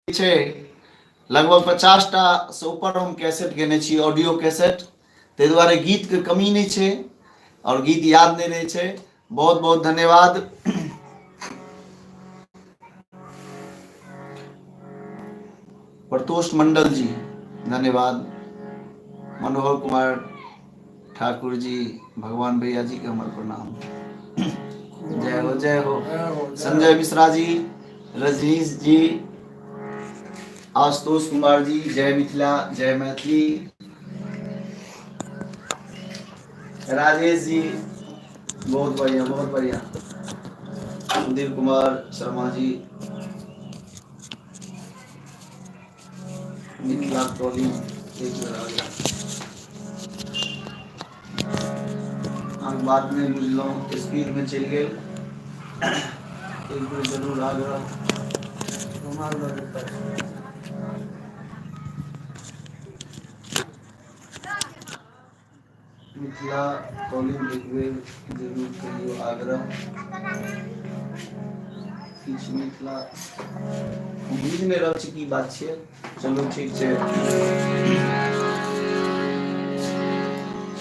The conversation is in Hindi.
छै लगभग 50टा से ऊपर हम कैसेट केने छी, ऑडियो कैसेट। ताहि दुआरे गीतके कमी नहीं छै और गीत याद नहीं रहे छै। बहुत बहुत धन्यवाद। प्रतोष मंडल जी धन्यवाद। मनोहर कुमार ठाकुर जी, भगवान भैया जी के हमार प्रणाम। जय हो जय हो। संजय मिश्रा जी, रजनीश जी, आशुतोष कुमार जी, जय मिथिला जय मैथिली। राजेश जी बहुत बढ़िया बहुत बढ़िया। सुधीर कुमार शर्मा जी, मिथिला कॉलिंग एक बेर आ गया। हम बात नहीं बुझलहुँ, स्पीड में चलि गेल। एक बेर जरूर आग्रह। मिथिला कॉलिंग एक बेर जरूर करियो आग्रह। किछु मिथिला बुझि नहीं रहल छी की बात छै। चलो ठीक छै।